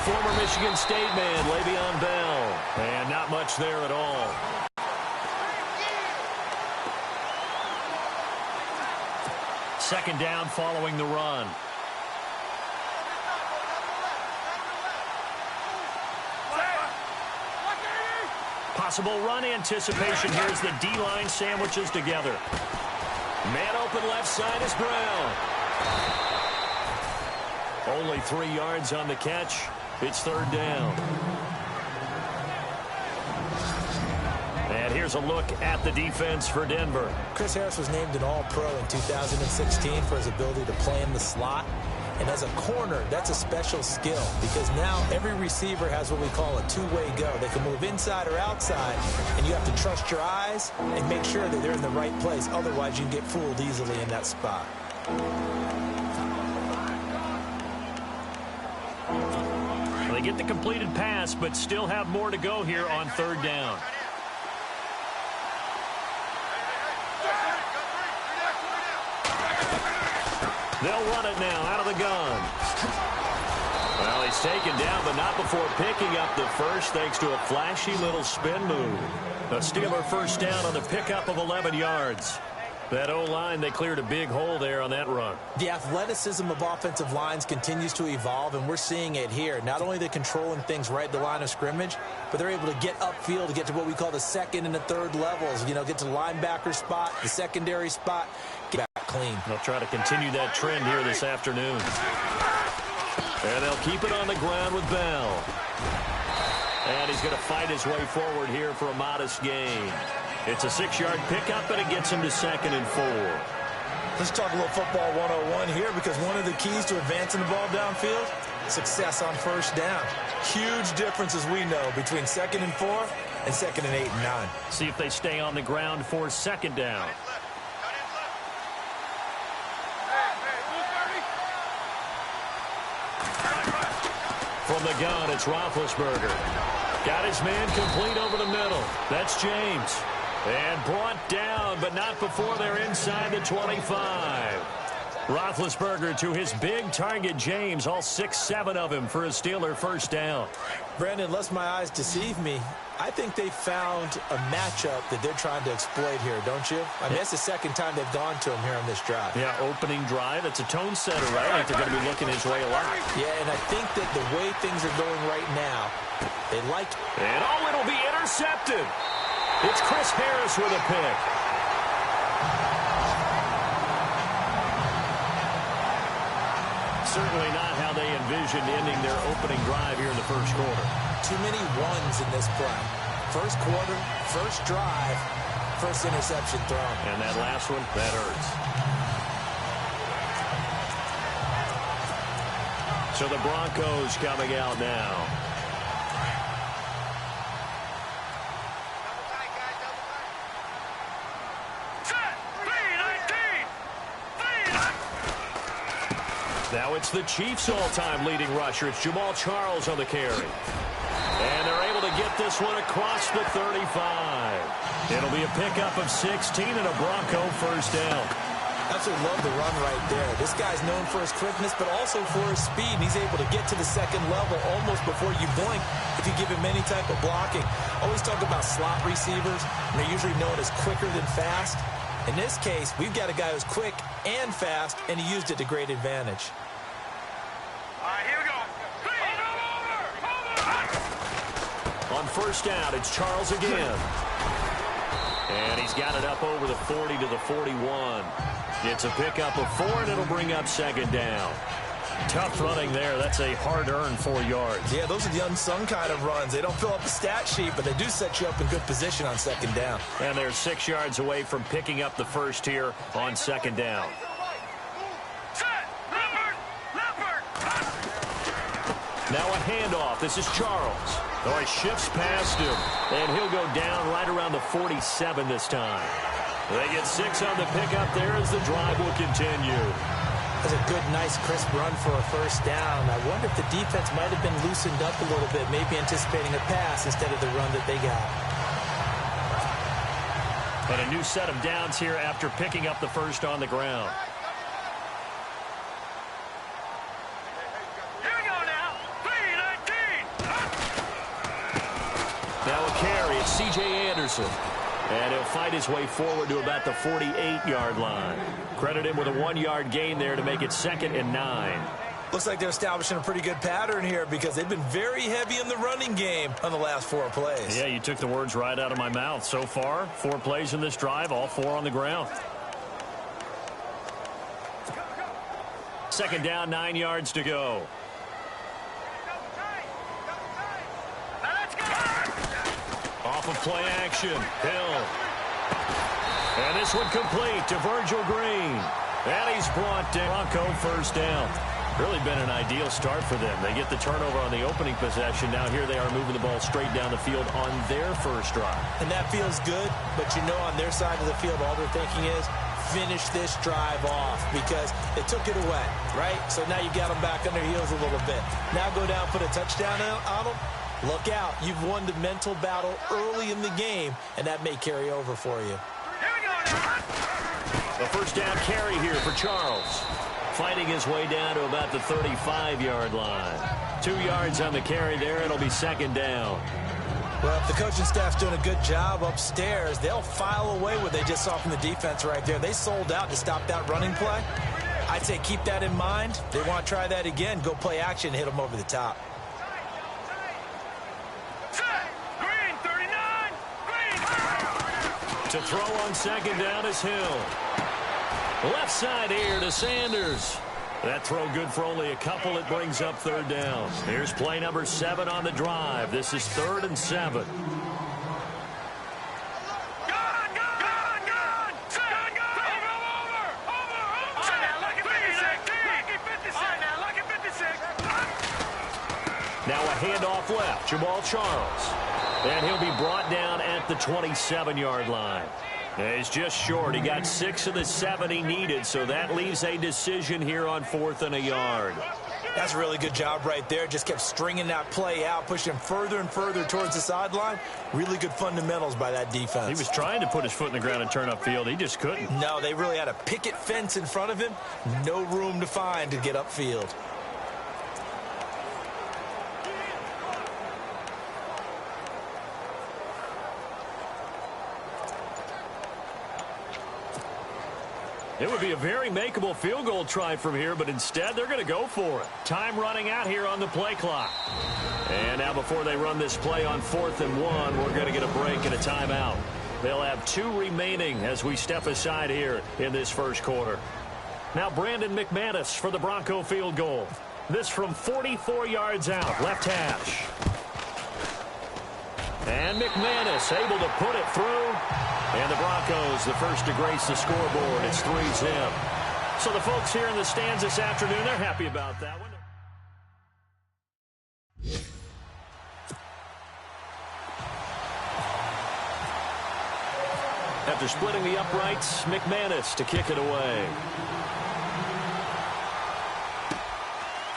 former Michigan State man, Le'Veon Bell. And not much there at all. Second down following the run. Possible run anticipation. Here's the D-line sandwiches together. Man open left side is Brown. Only 3 yards on the catch. It's third down. And here's a look at the defense for Denver. Chris Harris was named an All-Pro in 2016 for his ability to play in the slot. And as a corner, that's a special skill because now every receiver has what we call a two-way go. They can move inside or outside, and you have to trust your eyes and make sure that they're in the right place. Otherwise, you can get fooled easily in that spot. They get the completed pass, but still have more to go here on third down. They'll run it now out of the gun. Well, he's taken down, but not before picking up the first thanks to a flashy little spin move. A Steeler first down on the pickup of 11 yards. That O-line, they cleared a big hole there on that run. The athleticism of offensive lines continues to evolve, and we're seeing it here. Not only are they controlling things right at the line of scrimmage, but they're able to get upfield to get to what we call the second and the third levels. You know, get to the linebacker spot, the secondary spot, get back clean. They'll try to continue that trend here this afternoon. And they'll keep it on the ground with Bell. And he's going to fight his way forward here for a modest gain. It's a 6-yard pickup, and it gets him to 2nd and 4. Let's talk a little football 101 here because one of the keys to advancing the ball downfield, success on first down. Huge difference, as we know, between 2nd and 4 and 2nd and 8 and 9. See if they stay on the ground for second down. From the gun, it's Roethlisberger. Got his man complete over the middle. That's James. And brought down, but not before they're inside the 25. Roethlisberger to his big target, James, all 6-7 of him for a Steeler first down. Brandon, lest my eyes deceive me, I think they found a matchup that they're trying to exploit here, don't you? I mean, that's the second time they've gone to him here on this drive. Yeah, opening drive. It's a tone setter, right? I think they're going to be looking his way a lot. Yeah, and I think that the way things are going right now, they like... And oh, it'll be intercepted. It's Chris Harris with a pick. Certainly not how they envisioned ending their opening drive here in the first quarter. Too many ones in this play. First quarter, first drive, first interception thrown. And that last one, that hurts. So the Broncos coming out now. Now it's the Chiefs' all-time leading rusher. It's Jamal Charles on the carry. And they're able to get this one across the 35. It'll be a pickup of 16 and a Bronco first down. Absolutely love the run right there. This guy's known for his quickness, but also for his speed. And he's able to get to the second level almost before you blink if you give him any type of blocking. Always talk about slot receivers, and they're usually known as quicker than fast. In this case, we've got a guy who's quick and fast, and he used it to great advantage. All right, here we go. On first down, it's Charles again. And he's got it up over the 40 to the 41. It's a pickup of 4, and it'll bring up second down. Tough running there. That's a hard-earned 4 yards. Yeah, those are the unsung kind of runs. They don't fill up the stat sheet, but they do set you up in good position on second down. And they're 6 yards away from picking up the first here on second down. Now a handoff. This is Charles. Oh, he shifts past him, and he'll go down right around the 47 this time. They get 6 on the pickup there as the drive will continue. That's a good, nice, crisp run for a first down. I wonder if the defense might have been loosened up a little bit, maybe anticipating a pass instead of the run that they got. And a new set of downs here after picking up the first on the ground. Here we go now. 3-19. It's C.J. Anderson. And he'll fight his way forward to about the 48-yard line. Credit him with a 1-yard gain there to make it 2nd and 9. Looks like they're establishing a pretty good pattern here because they've been very heavy in the running game on the last 4 plays. Yeah, you took the words right out of my mouth. So far, 4 plays in this drive, all 4 on the ground. 2nd down, 9 yards to go. Off of play action, Hill. And this one complete to Virgil Green. And he's brought down. Bronco first down. Really been an ideal start for them. They get the turnover on the opening possession. Now here they are moving the ball straight down the field on their first drive. And that feels good, but you know on their side of the field all they're thinking is finish this drive off because they took it away, right? So now you got them back on their heels a little bit. Now go down, put a touchdown on them. Look out. You've won the mental battle early in the game, and that may carry over for you. The first down carry here for Charles. Fighting his way down to about the 35-yard line. 2 yards on the carry there. It'll be 2nd down. Well, if the coaching staff's doing a good job upstairs, they'll file away what they just saw from the defense right there. They sold out to stop that running play. I'd say keep that in mind. They want to try that again. Go play action, hit them over the top. To throw on 2nd down is Hill. Left side here to Sanders. That throw good for only a couple. It brings up 3rd down. Here's play number 7 on the drive. This is 3rd and 7. Now a handoff left. Jamal Charles. And he'll be brought down at the 27-yard line. He's just short. He got 6 of the 7 he needed, so that leaves a decision here on 4th and a yard. That's a really good job right there. Just kept stringing that play out, pushing him further and further towards the sideline. Really good fundamentals by that defense. He was trying to put his foot in the ground and turn upfield. He just couldn't. No, they really had a picket fence in front of him. No room to find to get upfield. It would be a very makeable field goal try from here, but instead they're going to go for it. Time running out here on the play clock. And now before they run this play on 4th and 1, we're going to get a break and a timeout. They'll have 2 remaining as we step aside here in this first quarter. Now Brandon McManus for the Bronco field goal. This from 44 yards out, left hash. And McManus able to put it through. And the Broncos, the first to grace the scoreboard. It's 3-zip. So the folks here in the stands this afternoon, they're happy about that one. After splitting the uprights, McManus to kick it away.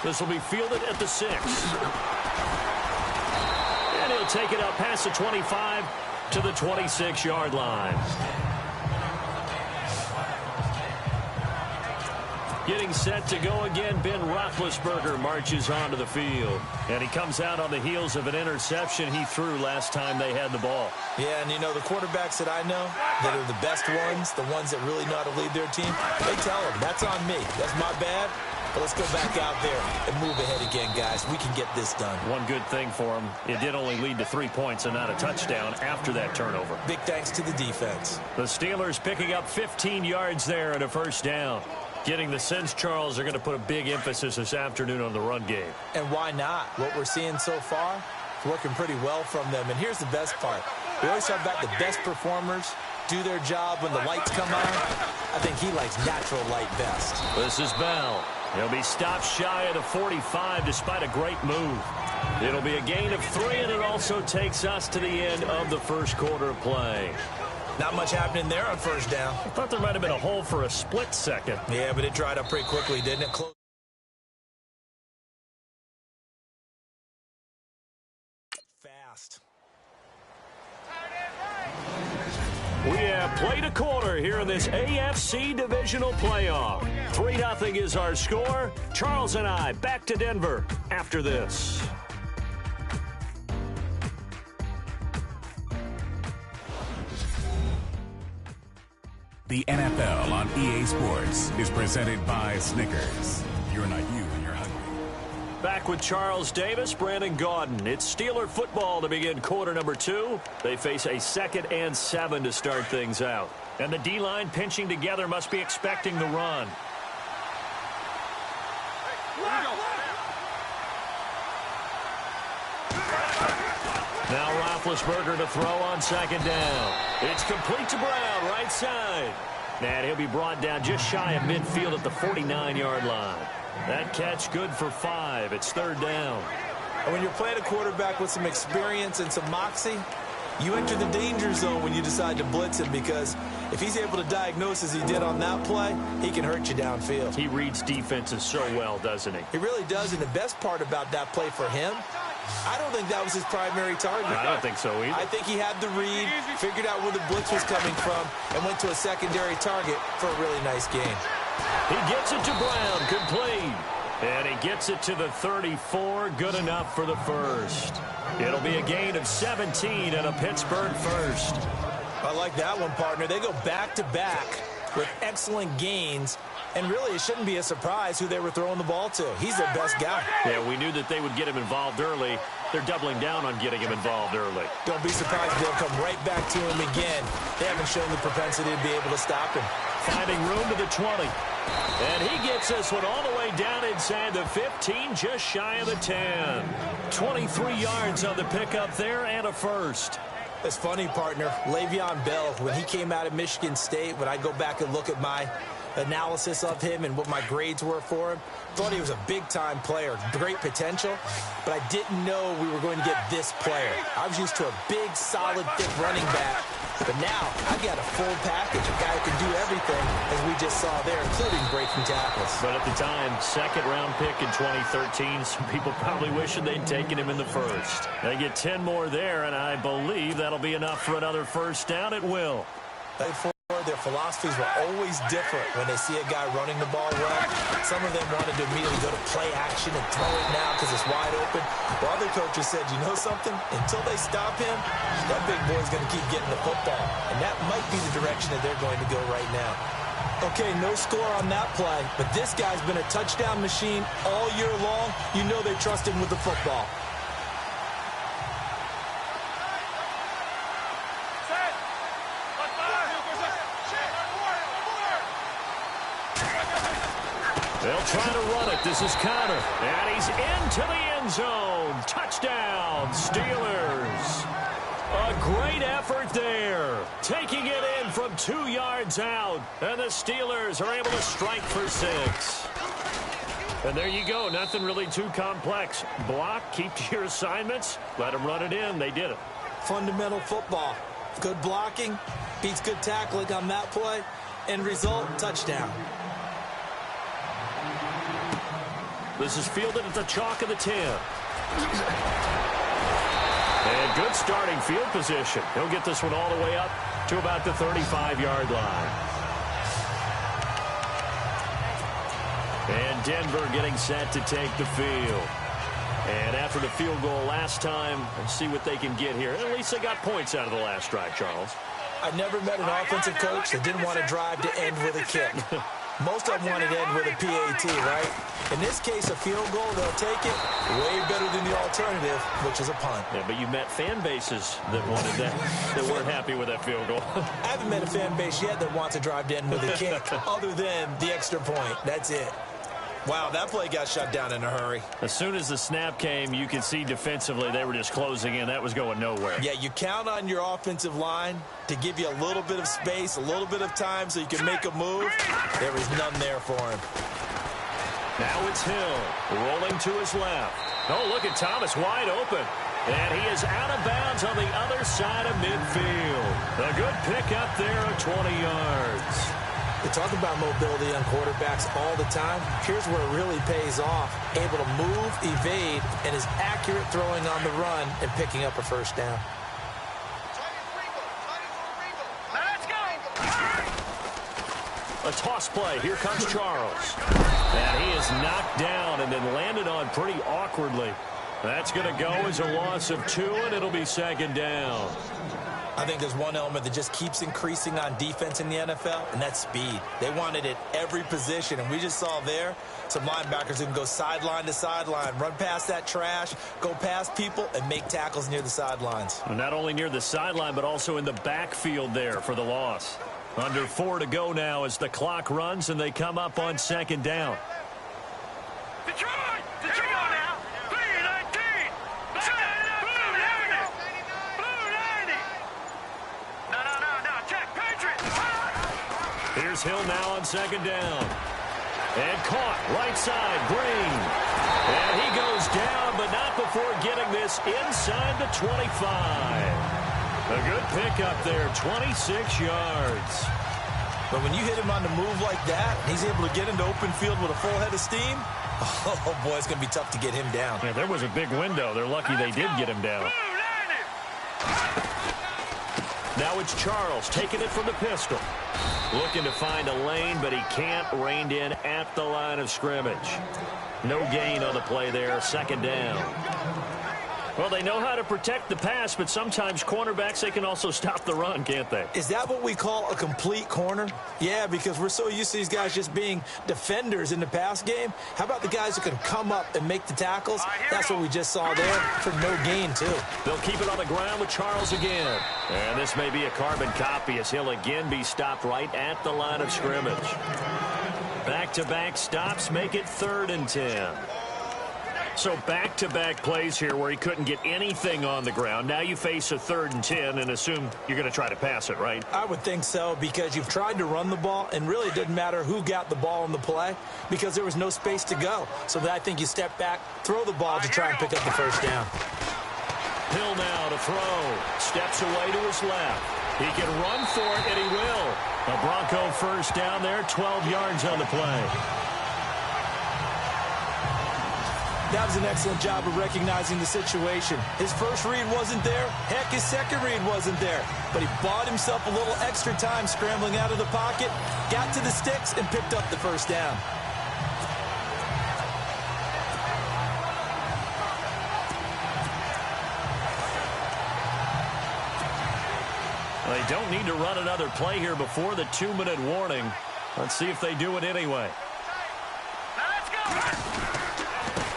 This will be fielded at the 6. And he'll take it up past the 25 to the 26-yard line. Getting set to go again, Ben Roethlisberger marches onto the field. And he comes out on the heels of an interception he threw last time they had the ball. Yeah, and you know, the quarterbacks that I know that are the best ones, the ones that really know how to lead their team, they tell them, that's on me. That's my bad. But let's go back out there and move ahead again, guys. We can get this done. One good thing for him, it did only lead to 3 points and not a touchdown after that turnover. Big thanks to the defense. The Steelers picking up 15 yards there and a first down. Getting the sense, Charles, are going to put a big emphasis this afternoon on the run game. And why not? What we're seeing so far is working pretty well from them. And here's the best part. We always talk about the best performers do their job when the lights come on. I think he likes natural light best. This is Bell. He'll be stopped shy of the 45 despite a great move. It'll be a gain of 3, and it also takes us to the end of the first quarter of play. Not much happening there on first down. I thought there might have been a hole for a split second. Yeah, but it dried up pretty quickly, didn't it? Close. Fast. We have played a quarter here in this AFC divisional playoff. 3-0 is our score. Charles and I back to Denver after this. The NFL on EA Sports is presented by Snickers. You're not you when you're hungry. Back with Charles Davis, Brandon Gaudin. It's Steeler football to begin quarter number 2. They face a 2nd and 7 to start things out. And the D-line pinching together must be expecting the run. Now Roethlisberger to throw on 2nd down. It's complete to Brown, right side. And he'll be brought down just shy of midfield at the 49-yard line. That catch good for 5. It's 3rd down. And when you're playing a quarterback with some experience and some moxie, you enter the danger zone when you decide to blitz him, because if he's able to diagnose as he did on that play, he can hurt you downfield. He reads defenses so well, doesn't he? He really does, and the best part about that play for him, I don't think that was his primary target. I don't think so either. I think he had the read, figured out where the blitz was coming from, and went to a secondary target for a really nice game. He gets it to Brown, complete. And he gets it to the 34, good enough for the first. It'll be a gain of 17 and a Pittsburgh first. I like that one, partner. They go back-to-back with excellent gains, and really it shouldn't be a surprise who they were throwing the ball to. He's their best guy. Yeah, we knew that they would get him involved early. They're doubling down on getting him involved early. Don't be surprised if they'll come right back to him again. They haven't shown the propensity to be able to stop him. Finding room to the 20. And he gets this one all the way down inside the 15, just shy of the 10. 23 yards on the pickup there and a first. It's funny, partner. Le'Veon Bell, when he came out of Michigan State, when I go back and look at my analysis of him and what my grades were for him, thought he was a big-time player, great potential, but I didn't know we were going to get this player. I was used to a big, solid, thick running back, but now I've got a full package, a guy who can do everything, as we just saw there, including breaking tackles. But at the time, 2nd-round pick in 2013, some people probably wishing they'd taken him in the first. They get 10 more there, and I believe that'll be enough for another first down. It will. Their philosophies were always different when they see a guy running the ball well. Some of them wanted to immediately go to play action and throw it now because it's wide open. While other coaches said, you know something? Until they stop him, that big boy's going to keep getting the football. And that might be the direction that they're going to go right now. Okay, no score on that play, but this guy's been a touchdown machine all year long. You know they trust him with the football. They'll try to run it. This is Connor. And he's into the end zone. Touchdown, Steelers. A great effort there. Taking it in from 2 yards out. And the Steelers are able to strike for 6. And there you go. Nothing really too complex. Block, keep to your assignments. Let them run it in. They did it. Fundamental football. Good blocking. Beats good tackling on that play. End result, touchdown. This is fielded at the chalk of the 10. And good starting field position. He'll get this one all the way up to about the 35-yard line. And Denver getting set to take the field. And after the field goal last time, let's see what they can get here. At least they got points out of the last drive, Charles. I never met an offensive coach that didn't want to drive to end with a kick. Most of them wanted to end with a PAT, right? In this case, a field goal, they'll take it way better than the alternative, which is a punt. Yeah, but you met fan bases that wanted that, that weren't happy with that field goal. I haven't met a fan base yet that wants to drive to end with a kick, other than the extra point. That's it. Wow, that play got shut down in a hurry. As soon as the snap came, you could see defensively they were just closing in. That was going nowhere. Yeah, you count on your offensive line to give you a little bit of space, a little bit of time so you can make a move. There was none there for him. Now it's Hill rolling to his left. Oh, look at Thomas wide open. And he is out of bounds on the other side of midfield. A good pick up there of 20 yards. We talk about mobility on quarterbacks all the time. Here's where it really pays off. Able to move, evade, and is accurate throwing on the run and picking up a first down. Let's go! A toss play. Here comes Charles. And he is knocked down and then landed on pretty awkwardly. That's going to go as a loss of 2, and it'll be 2nd down. I think there's one element that just keeps increasing on defense in the NFL, and that's speed. They want it at every position, and we just saw there some linebackers who can go sideline to sideline, run past that trash, go past people, and make tackles near the sidelines. Well, not only near the sideline, but also in the backfield there for the loss. Under 4 to go now as the clock runs, and they come up on second down. Detroit! Detroit now! 319! Blue 90! Blue 90! No, check, Patriots! Here's Hill now on second down. And caught, right side, Green. And he goes down, but not before getting this inside the 25. A good pickup there, 26 yards. But when you hit him on the move like that, he's able to get into open field with a full head of steam, oh, boy, it's going to be tough to get him down. Yeah, there was a big window. They're lucky they did get him down. Now it's Charles taking it from the pistol. Looking to find a lane, but he can't. Reined in at the line of scrimmage. No gain on the play there, second down. Well, they know how to protect the pass, but sometimes cornerbacks, they can also stop the run, can't they? Is that what we call a complete corner? Yeah, because we're so used to these guys just being defenders in the pass game. How about the guys who can come up and make the tackles? That's what we just saw there for no gain, too. They'll keep it on the ground with Charles again. And this may be a carbon copy as he'll again be stopped right at the line of scrimmage. Back-to-back stops make it 3rd and 10. So back-to-back plays here where he couldn't get anything on the ground. Now you face a 3rd and 10 and assume you're going to try to pass it, right? I would think so, because you've tried to run the ball, and really it didn't matter who got the ball in the play because there was no space to go. So I think you step back, throw the ball to try and pick up the first down. Hill now to throw. Steps away to his left. He can run for it, and he will. A Bronco first down there, 12 yards on the play. That was an excellent job of recognizing the situation. His first read wasn't there. Heck, his second read wasn't there. But he bought himself a little extra time scrambling out of the pocket, got to the sticks, and picked up the first down. They don't need to run another play here before the 2-minute warning. Let's see if they do it anyway.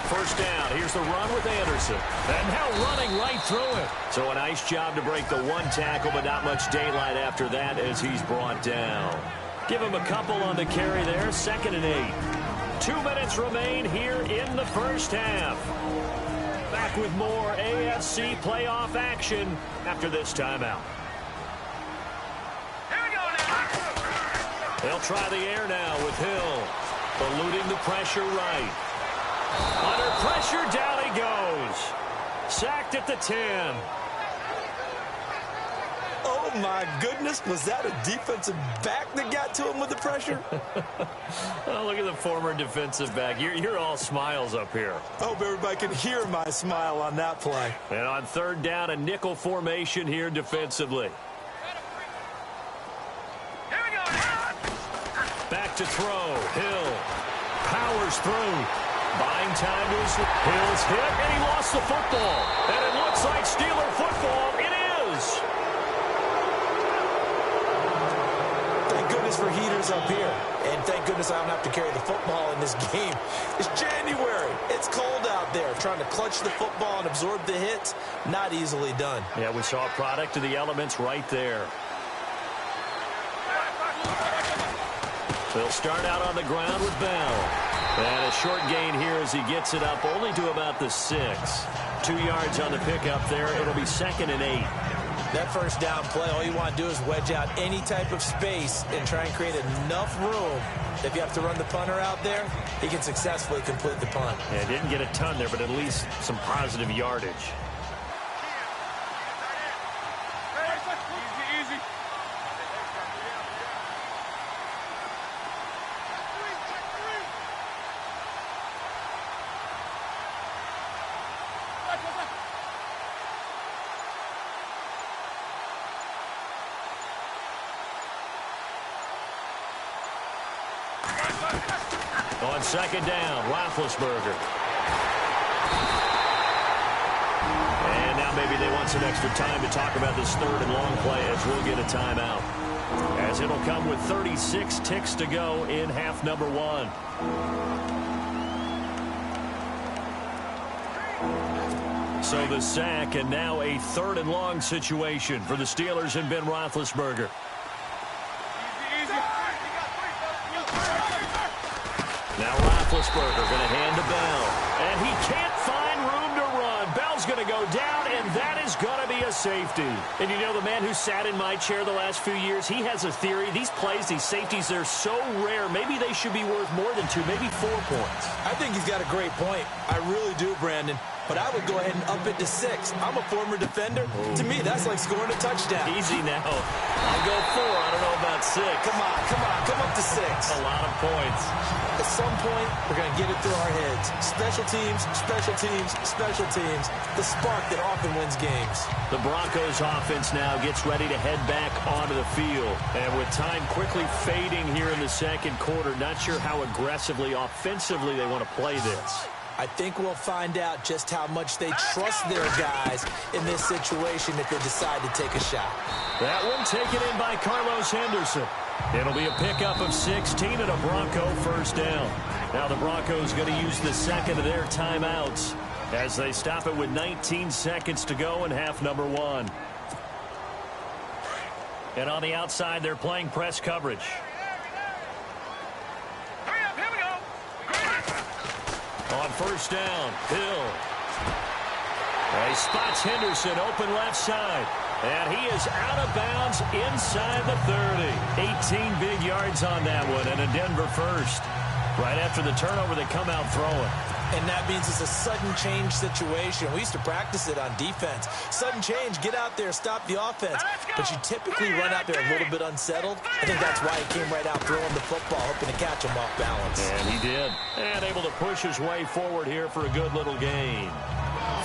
First down. Here's the run with Anderson. And now running right through it. So a nice job to break the one tackle, but not much daylight after that as he's brought down. Give him a couple on the carry there. 2nd and 8. 2 minutes remain here in the first half. Back with more AFC playoff action after this timeout. They'll try the air now with Hill. Eluding the pressure right. Under pressure, down he goes. Sacked at the 10. Oh, my goodness. Was that a defensive back that got to him with the pressure? Oh, look at the former defensive back. You're all smiles up here. I hope everybody can hear my smile on that play. And on 3rd down, a nickel formation here defensively. Back to throw. Hill powers through. Buying time to his Hill's hit, and he lost the football. And it looks like Steeler football. It is. Thank goodness for heaters up here. And thank goodness I don't have to carry the football in this game. It's January. It's cold out there. Trying to clutch the football and absorb the hits, not easily done. Yeah, we saw a product of the elements right there. They'll start out on the ground with Bell. And a short gain here as he gets it up only to about the 6. 2 yards on the pickup there. It'll be 2nd and 8. That first down play, all you want to do is wedge out any type of space and try and create enough room. If you have to run the punter out there, he can successfully complete the punt. Yeah, didn't get a ton there, but at least some positive yardage. On 2nd down, Roethlisberger. And now maybe they want want some extra time to talk about this third and long play as we'll get a timeout. As it'll come with 36 ticks to go in half number one. So the sack, and now a third and long situation for the Steelers and Ben Roethlisberger. Now Roethlisberger going to hand to Bell. And he can't find room to run. Bell's going to go down, and that is going to be a safety. And you know, the man who sat in my chair the last few years, he has a theory. These plays, these safeties, they're so rare. Maybe they should be worth more than 2, maybe 4 points. I think he's got a great point. I really do, Brandon. But I would go ahead and up it to 6. I'm a former defender. Ooh. To me, that's like scoring a touchdown. Easy now. I'll go 4. I don't know about 6. Come on. Come up to 6. A lot of points. At some point, we're going to get it through our heads. Special teams, special teams, special teams. The spark that often wins games. The Broncos offense now gets ready to head back onto the field. And with time quickly fading here in the second quarter, not sure how aggressively, offensively they want to play this. I think we'll find out just how much they trust their guys in this situation if they decide to take a shot. That one taken in by Carlos Henderson. It'll be a pickup of 16 and a Bronco first down. Now the Broncos going to use the second of their timeouts as they stop it with 19 seconds to go in half number one. And on the outside, they're playing press coverage. On first down, Hill. He spots Henderson open left side. And he is out of bounds inside the 30. 18 big yards on that one, and a Denver first. Right after the turnover, they come out throwing. And that means it's a sudden change situation. We used to practice it on defense. Sudden change, get out there, stop the offense. But you typically run out there a little bit unsettled. I think that's why he came right out throwing the football, hoping to catch him off balance. And he did. And able to push his way forward here for a good little gain.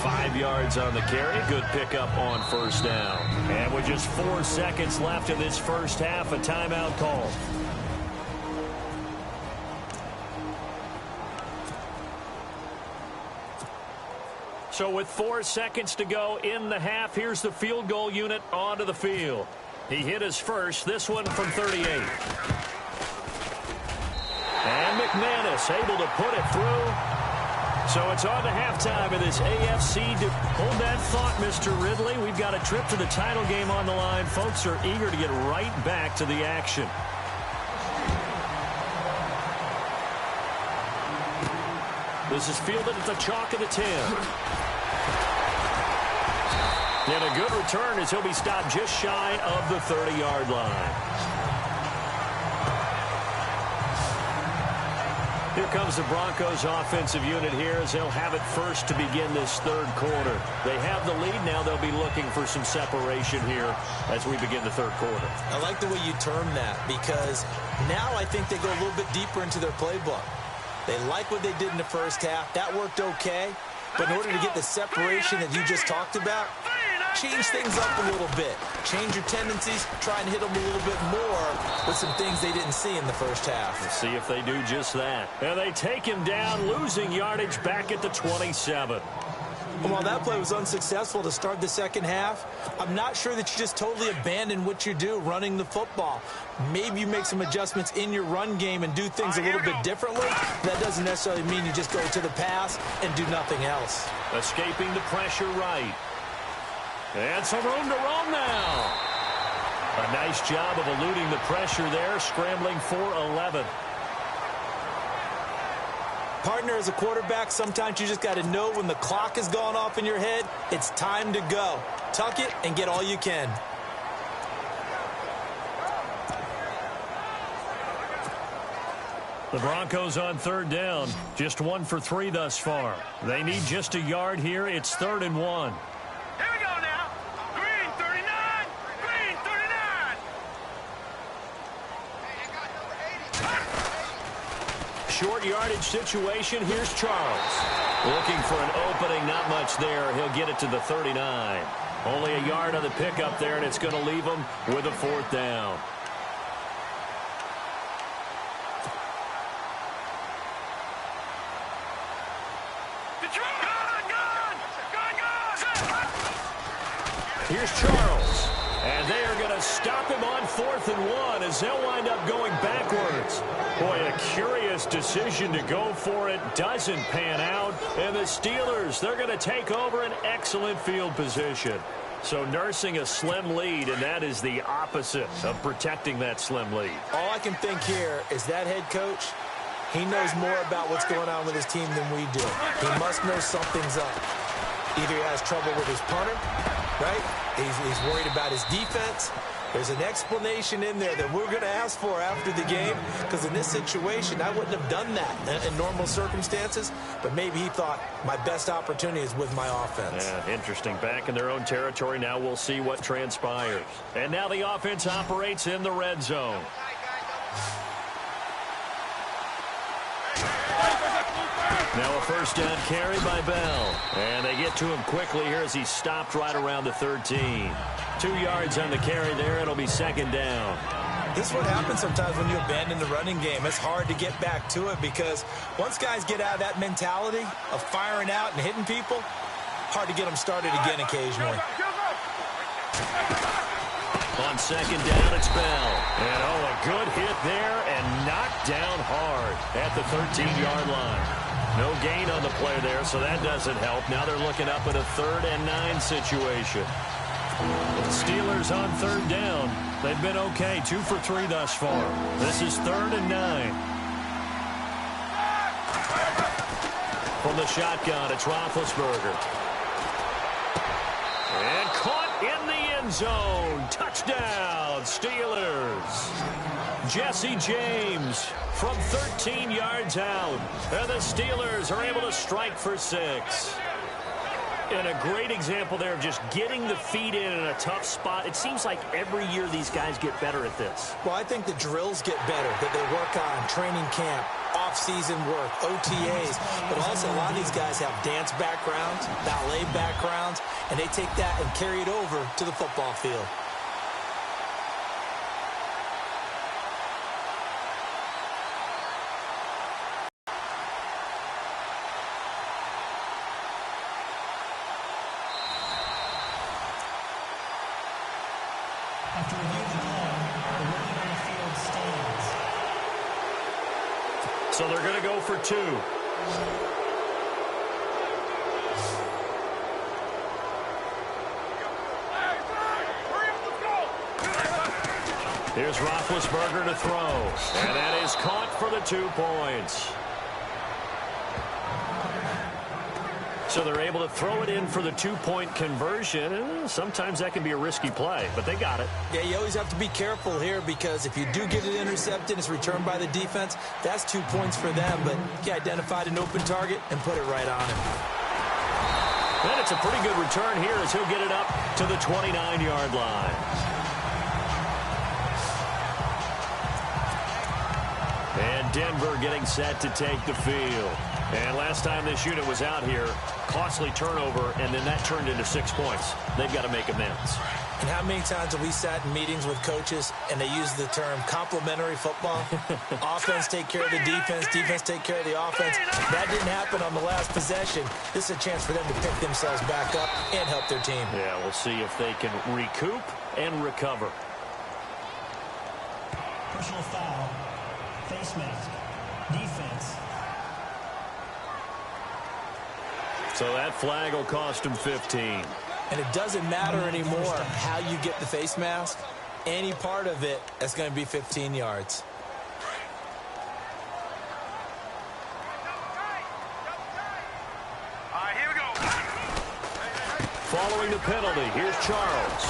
5 yards on the carry. Good pickup on first down. And with just 4 seconds left in this first half, a timeout call. So with 4 seconds to go in the half, here's the field goal unit onto the field. He hit his first, this one from 38. And McManus able to put it through. So it's on to halftime of this AFC. Hold that thought, Mr. Ridley. We've got a trip to the title game on the line. Folks are eager to get right back to the action. This is fielded at the chalk of the 10. And a good return as he'll be stopped just shy of the 30-yard line. Here comes the Broncos offensive unit here as they'll have it first to begin this third quarter. They have the lead. Now they'll be looking for some separation here as we begin the third quarter. I like the way you term that because now I think they go a little bit deeper into their playbook. They like what they did in the first half. That worked okay. But in order to get the separation that you just talked about, change things up a little bit. Change your tendencies. Try and hit them a little bit more with some things they didn't see in the first half. We'll see if they do just that. And they take him down, losing yardage back at the 27. And while that play was unsuccessful to start the second half, I'm not sure that you just totally abandon what you do running the football. Maybe you make some adjustments in your run game and do things a little bit differently. That doesn't necessarily mean you just go to the pass and do nothing else. Escaping the pressure right. And some room to roam now. A nice job of eluding the pressure there, scrambling for 11. Partner, as a quarterback, sometimes you just got to know when the clock has gone off in your head, it's time to go. Tuck it and get all you can. The Broncos on third down, just 1 for 3 thus far. They need just a yard here. It's 3rd and 1. Here we go now. Green 39. Green 39. Short yardage situation. Here's Charles. Looking for an opening. Not much there. He'll get it to the 39. Only a yard on the pickup there, and it's going to leave him with a 4th down. Here's Charles. And they are going to stop him on 4th and 1 as they'll wind up going backwards. Boy, a curious decision to go for it. Doesn't pan out. And the Steelers, they're going to take over an excellent field position. So nursing a slim lead, and that is the opposite of protecting that slim lead. All I can think here is that head coach, he knows more about what's going on with his team than we do. He must know something's up. Either he has trouble with his punter, right? He's worried about his defense. There's an explanation in there that we're going to ask for after the game, because in this situation, I wouldn't have done that in normal circumstances, but maybe he thought my best opportunity is with my offense. Yeah, interesting. Back in their own territory. Now we'll see what transpires. And now the offense operates in the red zone. Now a first down carry by Bell. And they get to him quickly here as he stopped right around the 13. 2 yards on the carry there. It'll be 2nd down. This is what happens sometimes when you abandon the running game. It's hard to get back to it because once guys get out of that mentality of firing out and hitting people, hard to get them started again occasionally. On 2nd down, it's Bell. And, a good hit there and knocked down hard at the 13-yard line. No gain on the play there, so that doesn't help. Now they're looking up at a 3rd and 9 situation. The Steelers on 3rd down. They've been okay, 2 for 3 thus far. This is 3rd and 9. From the shotgun, it's Roethlisberger. And caught in the end zone. Touchdown, Steelers. Jesse James from 13 yards out. And the Steelers are able to strike for 6. And a great example there of just getting the feet in a tough spot. It seems like every year these guys get better at this. Well, I think the drills get better that they work on training camp, off-season work, OTAs. But also a lot of these guys have dance backgrounds, ballet backgrounds, and they take that and carry it over to the football field. After reviewing the play, the ruling on the field stands. So they're going to go for 2. Here's Roethlisberger to throw. And that is caught for the 2 points. So they're able to throw it in for the 2-point conversion. Sometimes that can be a risky play, but they got it. Yeah, you always have to be careful here because if you do get it intercepted, it's returned by the defense. That's 2 points for them, but he identified an open target and put it right on him. And it's a pretty good return here as he'll get it up to the 29-yard line. And Denver getting set to take the field. And last time this unit was out here, costly turnover, and then that turned into 6 points. They've got to make amends. And how many times have we sat in meetings with coaches and they use the term complementary football? Offense take care of the defense, defense take care of the offense. That didn't happen on the last possession. This is a chance for them to pick themselves back up and help their team. Yeah, we'll see if they can recoup and recover. Personal foul, face mask, defense. So that flag will cost him 15. And it doesn't matter anymore how you get the face mask. Any part of it, that's going to be 15 yards. All right, here we go. Following the penalty, here's Charles.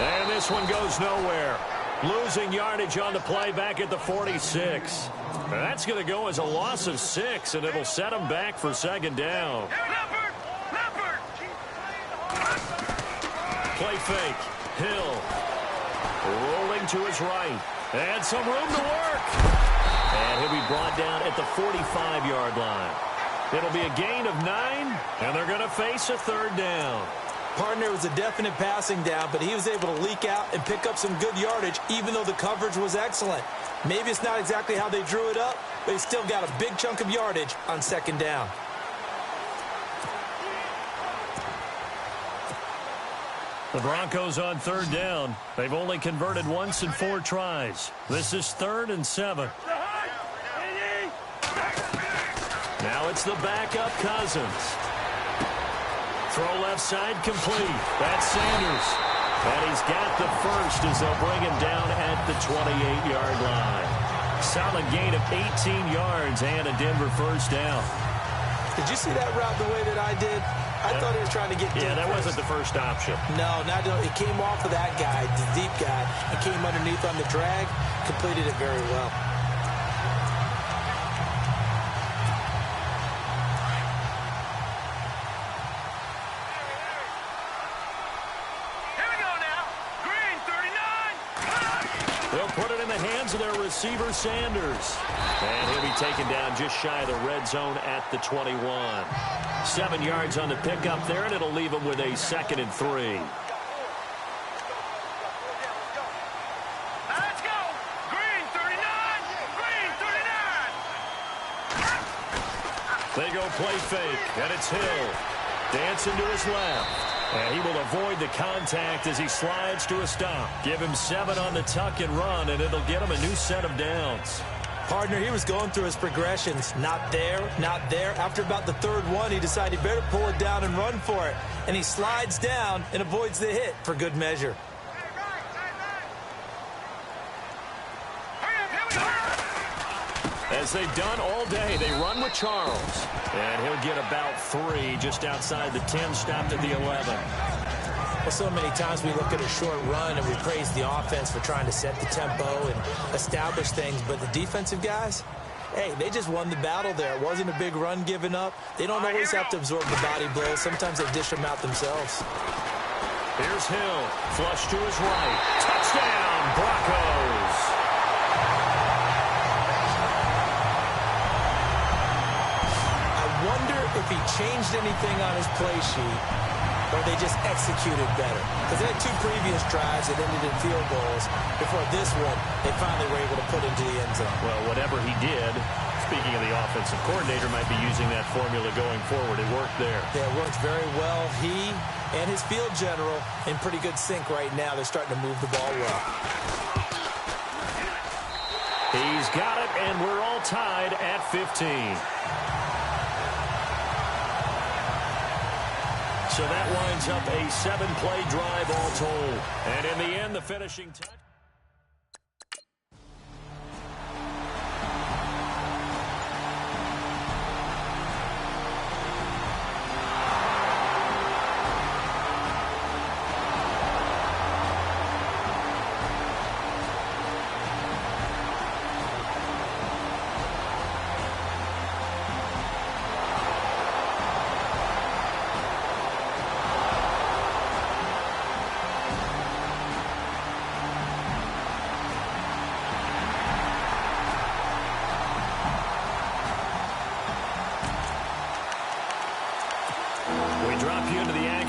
And this one goes nowhere. Losing yardage on the play back at the 46. That's going to go as a loss of 6, and it'll set them back for 2nd down. Leopard! Play fake. Hill. Rolling to his right. And some room to work. And he'll be brought down at the 45-yard line. It'll be a gain of 9, and they're going to face a 3rd down. Partner was a definite passing down, but he was able to leak out and pick up some good yardage, even though the coverage was excellent. Maybe it's not exactly how they drew it up, but he still got a big chunk of yardage on 2nd down. The Broncos on third down. They've only converted once in 4 tries. This is 3rd and 7. Now it's the backup Cousins. Throw left side complete. That's Sanders. And he's got the first as they'll bring him down at the 28-yard line. Solid gain of 18 yards and a Denver first down. Did you see that route the way that I did? I thought he was trying to get deep. Yeah, that wasn't the first option. No, it came off of that guy, the deep guy. It came underneath on the drag, completed it very well. Here we go now. Green, 39. They'll put it in the hands of their receiver, Sanders. And he'll be taken down just shy of the red zone at the 21. 7 yards on the pickup there, and it'll leave him with a 2nd and 3. Let's go. Green, 39. Green, 39. They go play fake, and it's Hill. Dancing to his left. And he will avoid the contact as he slides to a stop. Give him 7 on the tuck and run, and it'll get him a new set of downs. Partner, he was going through his progressions. Not there, not there. After about the 3rd one, he decided he better pull it down and run for it. And he slides down and avoids the hit for good measure. As they've done all day, they run with Charles. And he'll get about 3 just outside the 10, stopped at the 11. Well, so many times we look at a short run and we praise the offense for trying to set the tempo and establish things. But the defensive guys, hey, they just won the battle there. It wasn't a big run given up. They don't always have to absorb the body blows. Sometimes they dish them out themselves. Here's Hill. Flush to his right. Touchdown, Broncos. I wonder if he changed anything on his play sheet, or they just executed better. Because they had 2 previous drives that ended in field goals. Before this one, they finally were able to put into the end zone. Well, whatever he did, speaking of the offensive coordinator, might be using that formula going forward. It worked there. Yeah, it worked very well. He and his field general in pretty good sync right now. They're starting to move the ball well. He's got it, and we're all tied at 15. So that winds up a 7-play drive all told. And in the end, the finishing touch.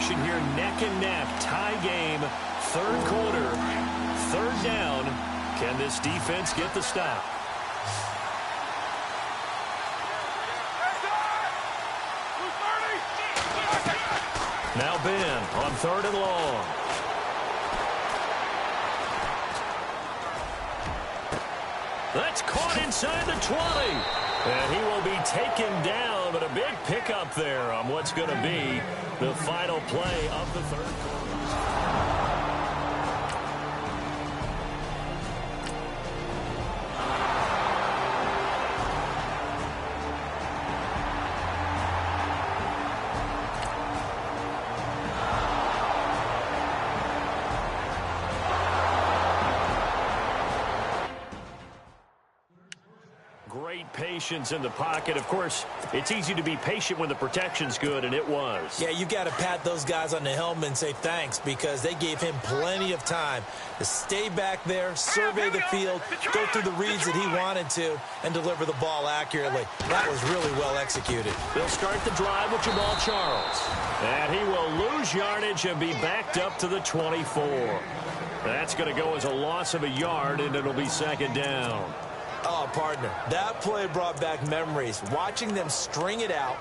Here, neck and neck, tie game, 3rd quarter, 3rd down. Can this defense get the stop? Now Ben on 3rd and long. That's caught inside the 20. And he will be taken down, but a big pickup there on what's going to be the final play of the 3rd quarter. Great patience in the pocket. Of course, it's easy to be patient when the protection's good, and it was. Yeah, you got to pat those guys on the helmet and say thanks, because they gave him plenty of time to stay back there, survey the field, go through the reads that he wanted to, and deliver the ball accurately. That was really well executed. They'll start the drive with Jamal Charles. And he will lose yardage and be backed up to the 24. That's going to go as a loss of a yard, and it'll be 2nd down. Oh, partner, that play brought back memories. Watching them string it out,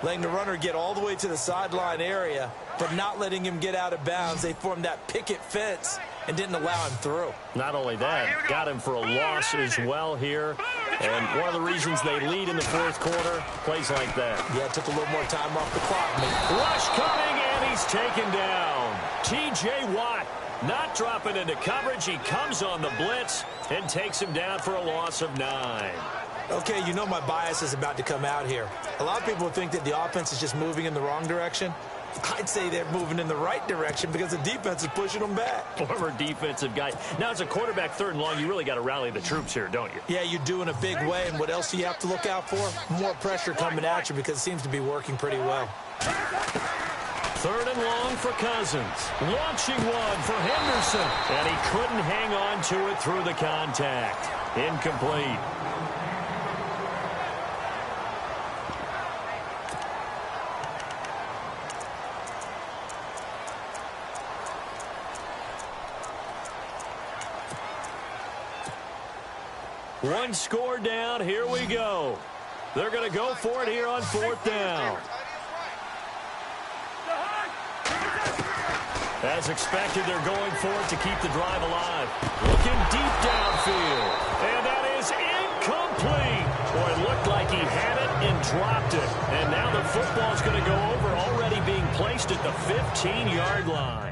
letting the runner get all the way to the sideline area, but not letting him get out of bounds. They formed that picket fence and didn't allow him through. Not only that, got him for a loss as well here. And one of the reasons they lead in the fourth quarter, plays like that. Yeah, it took a little more time off the clock, man. Rush coming, and he's taken down. T.J. Watt not dropping into coverage. He comes on the blitz and takes him down for a loss of 9. Okay, you know my bias is about to come out here. A lot of people think that the offense is just moving in the wrong direction. I'd say they're moving in the right direction because the defense is pushing them back. Former defensive guy. Now, as a quarterback, 3rd and long, you really got to rally the troops here, don't you? Yeah, you do in a big way. And what else do you have to look out for? More pressure coming at you because it seems to be working pretty well. 3rd and long for Cousins. Launching one for Henderson. And he couldn't hang on to it through the contact. Incomplete. One score down. Here we go. They're going to go for it here on 4th down. As expected, they're going for it to keep the drive alive. Looking deep downfield. And that is incomplete. Boy, it looked like he had it and dropped it. And now the football's going to go over, already being placed at the 15-yard line.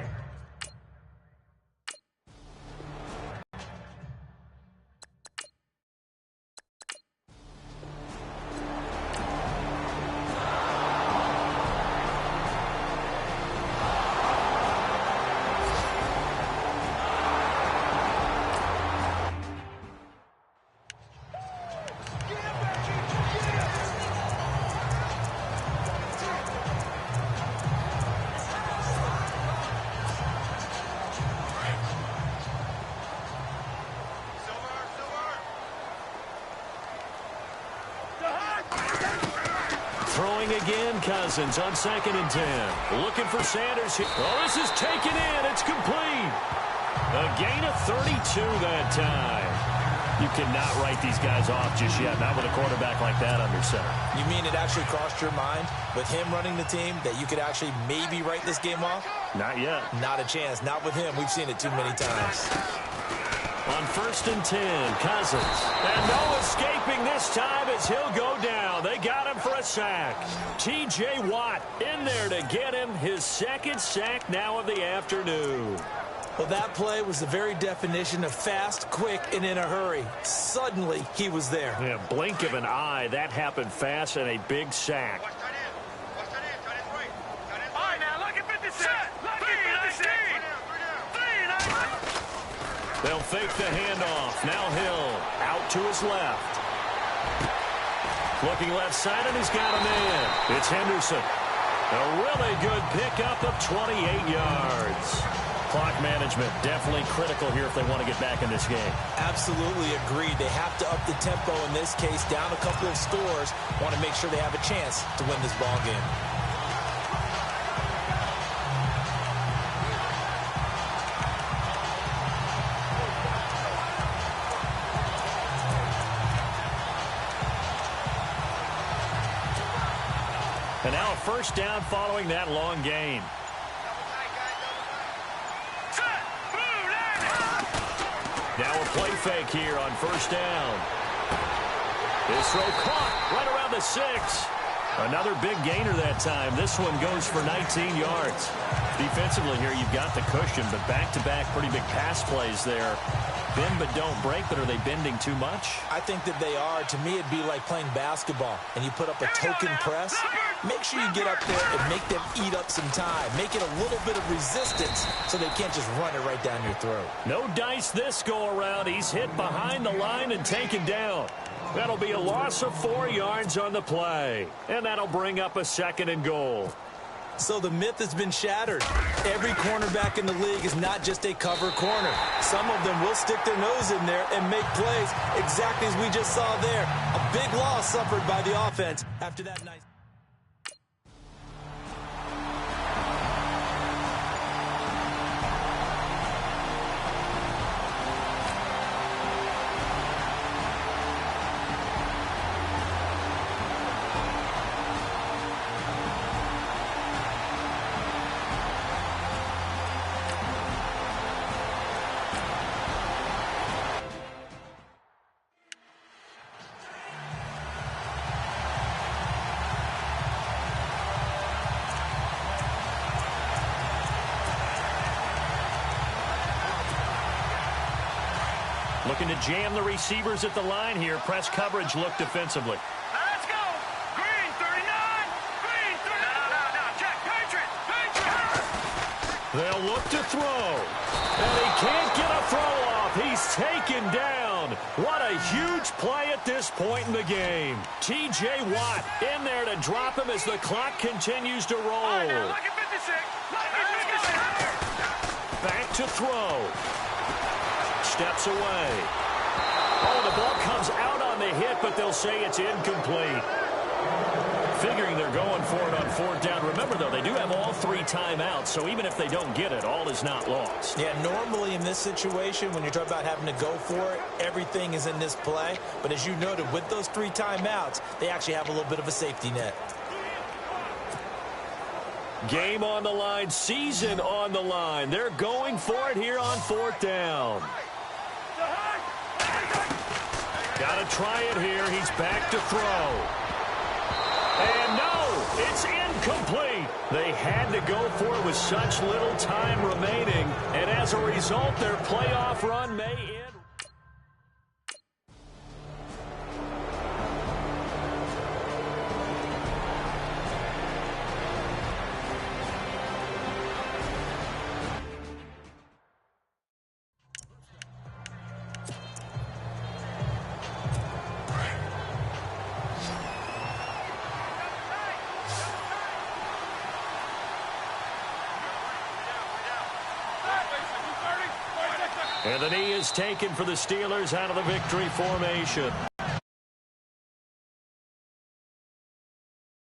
Throwing again, Cousins on 2nd and 10. Looking for Sanders. Oh, this is taken in. It's complete. A gain of 32 that time. You cannot write these guys off just yet, not with a quarterback like that under center. You mean it actually crossed your mind with him running the team that you could actually maybe write this game off? Not yet. Not a chance. Not with him. We've seen it too many times. On 1st and 10, Cousins. And no escaping this time as he'll go down. They got him for a sack. T.J. Watt in there to get him his 2nd sack now of the afternoon. Well, that play was the very definition of fast, quick, and in a hurry. Suddenly, he was there. Yeah, blink of an eye. That happened fast and a big sack. All right, now, look at 56. Look at 56. They'll fake the handoff. Now Hill out to his left. Looking left side, and he's got a man. It's Henderson. A really good pickup of 28 yards. Clock management definitely critical here if they want to get back in this game. Absolutely agreed. They have to up the tempo in this case, down a couple of scores. Want to make sure they have a chance to win this ball game. And now a 1st down following that long gain. Now a play fake here on 1st down. This throw caught right around the 6. Another big gainer that time. This one goes for 19 yards. Defensively here, you've got the cushion, but back-to-back pretty big pass plays there. Bend but don't break, but are they bending too much? I think that they are. To me, it'd be like playing basketball, and you put up a token press. Make sure you get up there and make them eat up some time. Make it a little bit of resistance so they can't just run it right down your throat. No dice this go-around. He's hit behind the line and taken down. That'll be a loss of 4 yards on the play, and that'll bring up a 2nd and goal. So the myth has been shattered. Every cornerback in the league is not just a cover corner. Some of them will stick their nose in there and make plays exactly as we just saw there. A big loss suffered by the offense after that nice... Looking to jam the receivers at the line here. Press coverage look defensively. Let's go. Green 39. Green 39. No. Check. Patriot. They'll look to throw. And he can't get a throw off. He's taken down. What a huge play at this point in the game. T.J. Watt in there to drop him as the clock continues to roll. All right, now, lucky 56. Lucky 56. Back to throw. Steps away. Oh, the ball comes out on the hit, but they'll say it's incomplete. Figuring they're going for it on fourth down. Remember, though, they do have all 3 timeouts, so even if they don't get it, all is not lost. Yeah, normally in this situation, when you're talking about having to go for it, everything is in this play. But as you noted, with those 3 timeouts, they actually have a little bit of a safety net. Game on the line, season on the line. They're going for it here on fourth down. Got to try it here. He's back to throw. And no, it's incomplete. They had to go for it with such little time remaining. And as a result, their playoff run may end. And the knee is taken for the Steelers out of the victory formation.